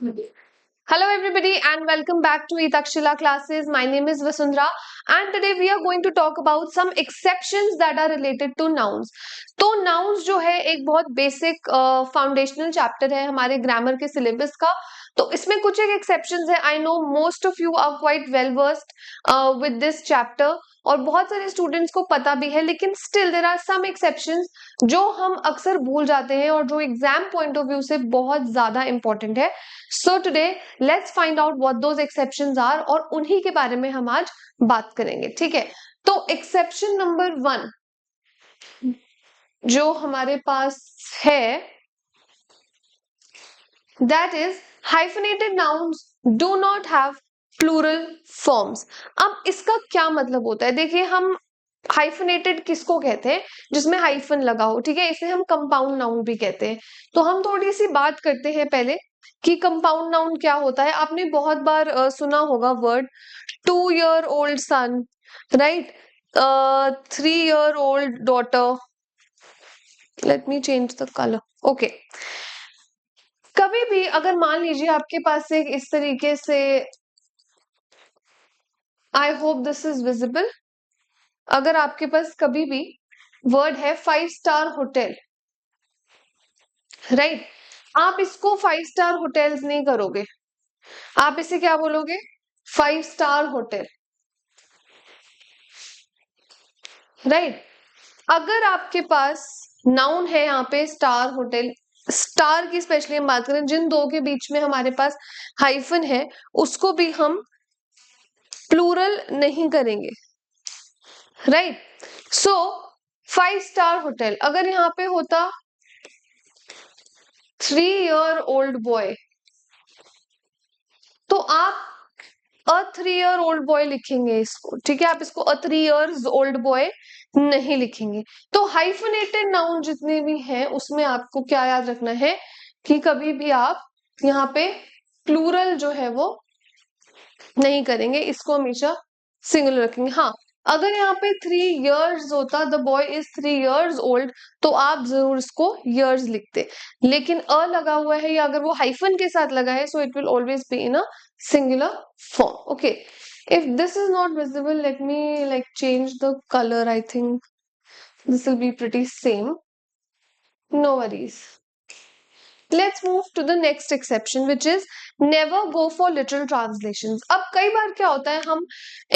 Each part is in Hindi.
Hello everybody and welcome back to Etakshila classes. My name is Vasundhara and today we are going to talk about some exceptions that are related to nouns. तो nouns जो है एक बहुत बेसिक फाउंडेशनल चैप्टर है हमारे ग्रामर के सिलेबस का. तो इसमें कुछ एक एक्सेप्शंस है. I know most of you are quite well versed with this chapter और बहुत सारे स्टूडेंट्स को पता भी है, लेकिन still there are some exceptions जो हम अक्सर भूल जाते हैं और जो एग्जाम पॉइंट ऑफ व्यू से बहुत ज्यादा इंपॉर्टेंट है. So today let's find out what those exceptions are और उन्हीं के बारे में हम आज बात करेंगे. ठीक है, तो एक्सेप्शन नंबर 1 जो हमारे पास है that is hyphenated nouns do not have plural forms. अब इसका क्या मतलब होता है? देखिए, हम हाइफनेटेड किसको कहते हैं? जिसमें हाइफन लगा हो. ठीक है, इसे हम कंपाउंड नाउन भी कहते हैं. तो हम थोड़ी सी बात करते हैं पहले कि कंपाउंड नाउन क्या होता है. आपने बहुत बार सुना होगा word 2-year-old son, right, 3-year-old daughter. Let me change the colour. Okay, कभी भी अगर मान लीजिए आपके पास एक इस तरीके से, I hope this is visible, अगर आपके पास कभी भी वर्ड है 5-star होटल, राइट, आप इसको 5-star होटल्स नहीं करोगे, आप इसे क्या बोलोगे? 5-star hotel, right. अगर आपके पास नाउन है यहाँ पे स्टार होटल, स्टार की स्पेशली हम बात करें, जिन दो के बीच में हमारे पास हाइफन है उसको भी हम प्लूरल नहीं करेंगे, राइट. सो 5-star होटल, अगर यहाँ पे होता 3-year-old बॉय, तो आप अ 3-year-old बॉय लिखेंगे इसको. ठीक है, आप इसको अ 3-years-old बॉय नहीं लिखेंगे. तो हाइफनेटेड नाउन जितने भी हैं उसमें आपको क्या याद रखना है कि कभी भी आप यहाँ पे प्लूरल जो है वो नहीं करेंगे, इसको हमेशा सिंगुलर रखेंगे. हाँ, अगर यहाँ पे 3 years होता, the boy is 3 years old, तो आप जरूर इसको years लिखते. लेकिन अ लगा हुआ है या अगर वो हाइफन के साथ लगा है, so it will always be in a singular form. Okay, if this is not visible, let me like change the color. I think this will be pretty same. No worries. Let's move to the next exception, which is never go for literal translations. अब कई बार क्या होता है, हम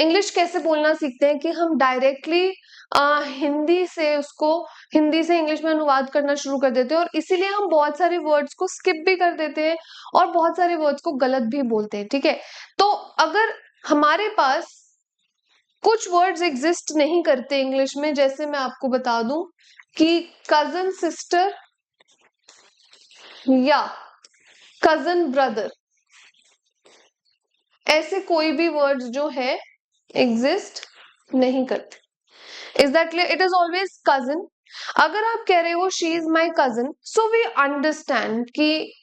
इंग्लिश कैसे बोलना सीखते हैं कि हम डायरेक्टली हिंदी से उसको हिंदी से इंग्लिश में अनुवाद करना शुरू कर देते हैं और इसीलिए हम बहुत सारे वर्ड्स को स्किप भी कर देते हैं और बहुत सारे वर्ड्स को गलत भी बोलते हैं. ठीक है, तो अगर हमारे पास कुछ वर्ड्स एग्जिस्ट नहीं करते इंग्लिश में, जैसे मैं आपको बता दूं कि कजन सिस्टर या कजन ब्रदर, ऐसे कोई भी वर्ड्स जो है एग्जिस्ट नहीं करते. Is that clear? It is always cousin. अगर आप कह रहे हो she is my cousin, so we understand कि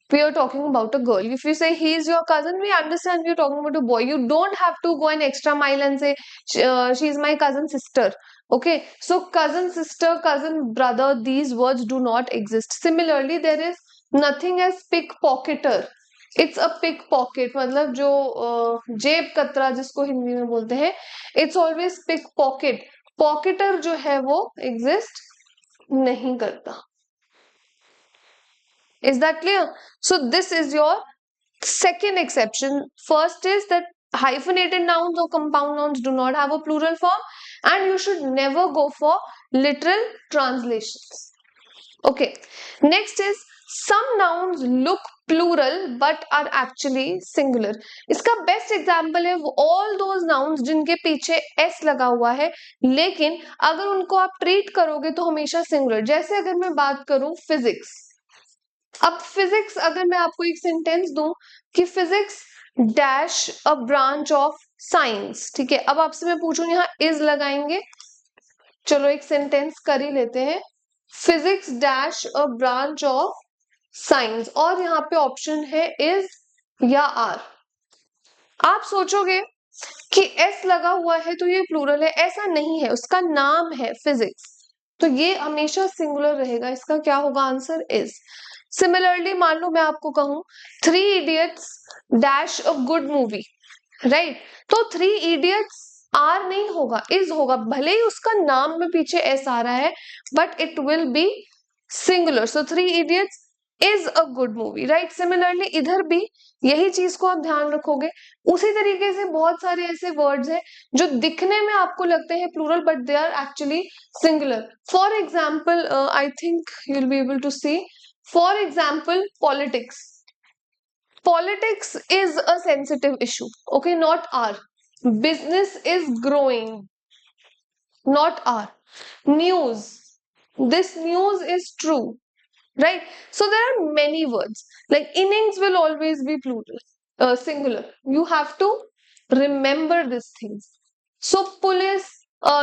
we are talking about a girl. If you say he is your cousin, we understand you're talking about a boy. You don't have to go an extra mile and say she is my cousin sister. Okay, so cousin sister, cousin brother, these words do not exist. Similarly, there is nothing as pickpocketer. It's a pickpocket, मतलब जो जेब कतरा जिसको हिंदी में बोलते हैं, it's always pickpocket. पॉकेटर जो है वो एग्जिस्ट नहीं करता. Is that clear? So this is your second exception. First is that hyphenated nouns or compound nouns do not have a plural form and you should never go for literal translations. Okay, next is some nouns look plural but are actually singular. इसका बेस्ट एग्जाम्पल है all those nouns जिनके पीछे s लगा हुआ है लेकिन अगर उनको आप ट्रीट करोगे तो हमेशा सिंगुलर. जैसे अगर मैं बात करूं फिजिक्स, अब फिजिक्स अगर मैं आपको एक सेंटेंस दूं कि physics dash a branch of science, ठीक है, अब आपसे मैं पूछूं यहाँ इज लगाएंगे, चलो एक सेंटेंस कर ही लेते हैं, physics dash a branch of science, और यहाँ पे ऑप्शन है इज या आर. आप सोचोगे कि एस लगा हुआ है तो ये प्लूरल है, ऐसा नहीं है, उसका नाम है फिजिक्स, तो ये हमेशा सिंगुलर रहेगा. इसका क्या होगा आंसर? इज. सिमिलरली मान लो मैं आपको कहूं three idiots dash a good movie, right, तो थ्री इडियट्स आर नहीं होगा, इज होगा, भले ही उसका नाम में पीछे एस आ रहा है but it will be singular, so three idiots is a good movie, right. Similarly इधर भी यही चीज को आप ध्यान रखोगे। उसी तरीके से बहुत सारे ऐसे वर्ड्स हैं जो दिखने में आपको लगते हैं plural but they are actually singular. For example I think you will be able to see, for example politics, politics is a sensitive issue, okay, not r. Business is growing, not r. News, this news is true, right? So there are many words, like innings will always be plural, singular, you have to remember these things. So police,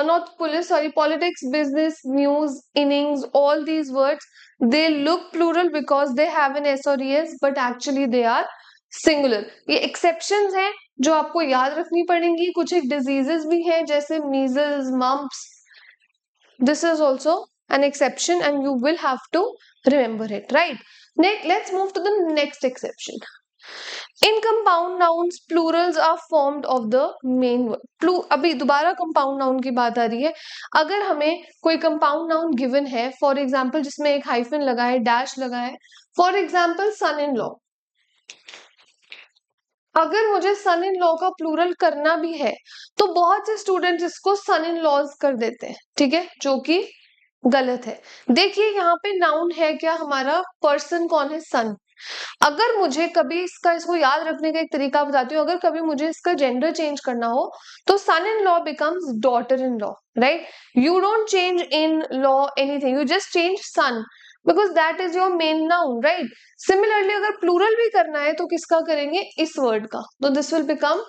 not police, sorry, politics, business, news, innings, all these words, they look plural because they have an s or es, but actually they are singular. ये एक्सेप्शंस हैं जो आपको याद रखनी पड़ेंगी। कुछ एक डिजीजेस भी हैं जैसे measles, mumps, this is also an exception and you will have to remember it, right? Next, let's move to the next exception. In compound nouns, plurals are formed of the main word. अभी दोबारा compound noun की बात आ रही है। अगर हमें कोई compound noun given है, for example जिसमें एक हाइफन लगा है, डैश लगा है, for example son in law, अगर मुझे सन इन लॉ का प्लूरल करना भी है तो बहुत से स्टूडेंट्स इसको सन इन लॉज कर देते हैं, ठीक है, जो कि गलत है। देखिए यहाँ पे नाउन है क्या हमारा, पर्सन कौन है, सन। अगर मुझे कभी इसको याद रखने का एक तरीका बताती हूँ, अगर कभी मुझे इसका जेंडर चेंज करना हो तो son in law becomes daughter in law, right. You don't change in law anything, you just change son because that is your main noun, right. Similarly अगर प्लूरल भी करना है तो किसका करेंगे, इस वर्ड का, तो this will become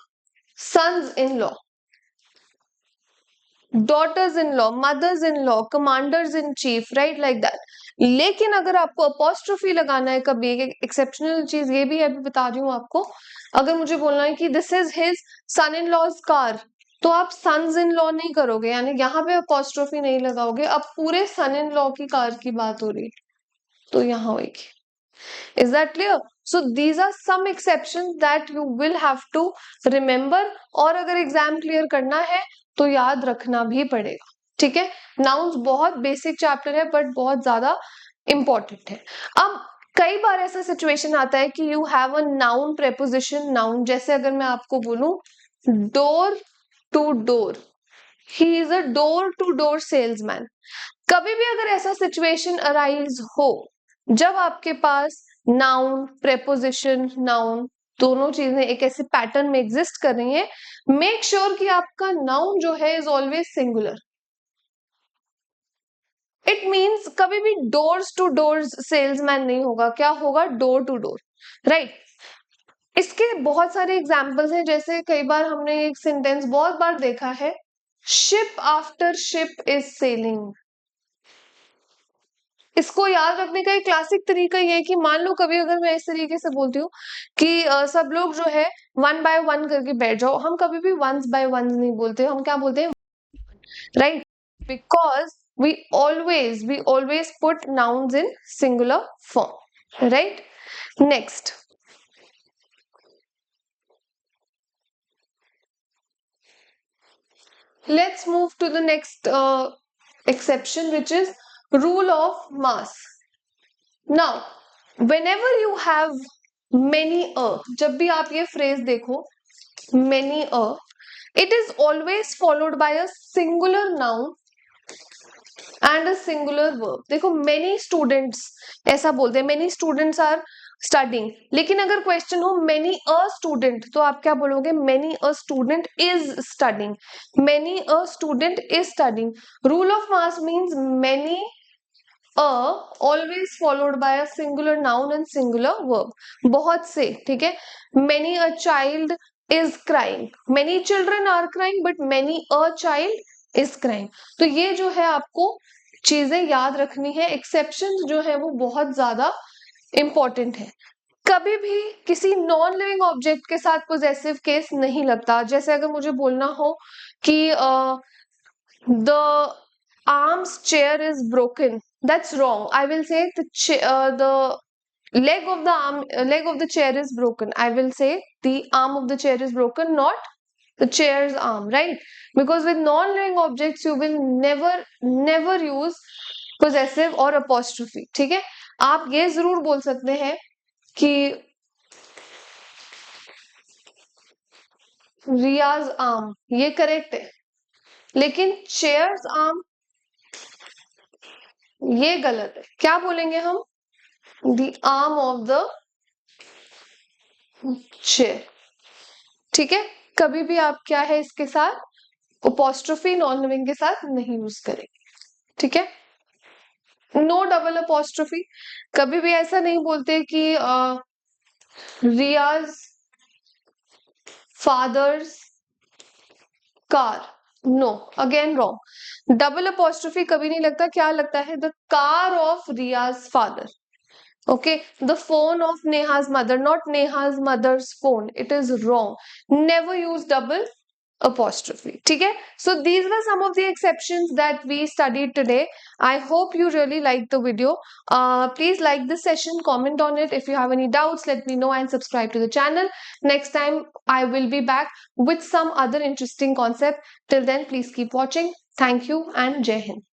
sons in law, daughters in law, mothers in law, commanders in chief, right, like that. लेकिन अगर आपको अपॉस्ट्रोफी लगाना है कभी, एक एक्सेप्शनल चीज ये भी है, अभी बता रही हूँ आपको, अगर मुझे बोलना है कि this is his son in law's car, तो आप सन्स इन लॉ नहीं करोगे, यानी यहाँ पे अपॉस्ट्रोफी नहीं लगाओगे, अब पूरे सन इन लॉ की कार की बात हो रही है, तो यहाँ होगी। Is that clear? So these are some exceptions that you will have to remember, और अगर एग्जाम क्लियर करना है तो याद रखना भी पड़ेगा, ठीक है। नाउन्स बहुत बेसिक चैप्टर है बट बहुत ज्यादा इंपॉर्टेंट है। अब कई बार ऐसा सिचुएशन आता है कि you have a noun preposition noun, जैसे अगर मैं आपको बोलूं door to door, he is a door to door salesman. कभी भी अगर ऐसा सिचुएशन अराइज हो जब आपके पास नाउन प्रेपोजिशन नाउन दोनों चीजें एक ऐसे पैटर्न में एग्जिस्ट कर रही हैं, मेक श्योर कि आपका नाउन जो है is always singular. It means कभी भी डोर्स टू डोर्स सेल्समैन नहीं होगा, क्या होगा, डोर टू डोर, राइट। इसके बहुत सारे एग्जाम्पल्स हैं, जैसे कई बार हमने एक सेंटेंस बहुत बार देखा है, ship after ship is selling. इसको याद रखने का एक क्लासिक तरीका ये है कि मान लो कभी अगर मैं इस तरीके से बोलती हूँ कि सब लोग जो है वन बाय वन करके बैठ जाओ, हम कभी भी वंस बाय वन नहीं बोलते, हम क्या बोलते हैं, right, because we always put nouns in singular form, right? Next, let's move to the next exception, which is rule of mass. Now whenever you have many a, जब भी आप ये phrase देखो many a, it is always followed by a singular noun and a singular verb. देखो many students ऐसा बोलते हैं, many students are studying, लेकिन अगर क्वेश्चन हो many a student तो आप क्या बोलोगे, many a student is studying, many a student is studying. Rule of mass means many a always followed by a singular noun and singular verb. बहुत से, ठीक है, many a child is crying, many children are crying but many a child is crying. तो ये जो है आपको चीजें याद रखनी है, एक्सेप्शंस जो है वो बहुत ज्यादा इंपॉर्टेंट है। कभी भी किसी नॉन लिविंग ऑब्जेक्ट के साथ पोजेसिव केस नहीं लगता, जैसे अगर मुझे बोलना हो कि the arms chair is broken, that's wrong. I will say the leg of the arm, leg of the chair is broken. I will say the arm of the chair is broken, not the chair's arm, right? Because with non-living objects you will never use possessive or apostrophe. ठीक है, आप ये जरूर बोल सकते हैं कि रियाज आर्म, ये करेक्ट है, लेकिन चेयर्स आर्म ये गलत है. क्या बोलेंगे हम? The arm of the chair. ठीक है, कभी भी आप क्या है इसके साथ अपोस्ट्रोफी नॉन लिविंग के साथ नहीं यूज करेंगे. ठीक है, नो डबल अपोस्ट्रोफी. कभी भी ऐसा नहीं बोलते कि Riyaz father's car. No, again wrong. Double apostrophe कभी नहीं लगता. क्या लगता है? The car of Riyaz father. Okay, the phone of Neha's mother, not Neha's mother's phone. It is wrong. Never use double apostrophe. ठीक है? So these were some of the exceptions that we studied today. I hope you really liked the video. Please like this session, comment on it. If you have any doubts, let me know and subscribe to the channel. Next time I will be back with some other interesting concept. Till then, please keep watching. Thank you and Jai Hind.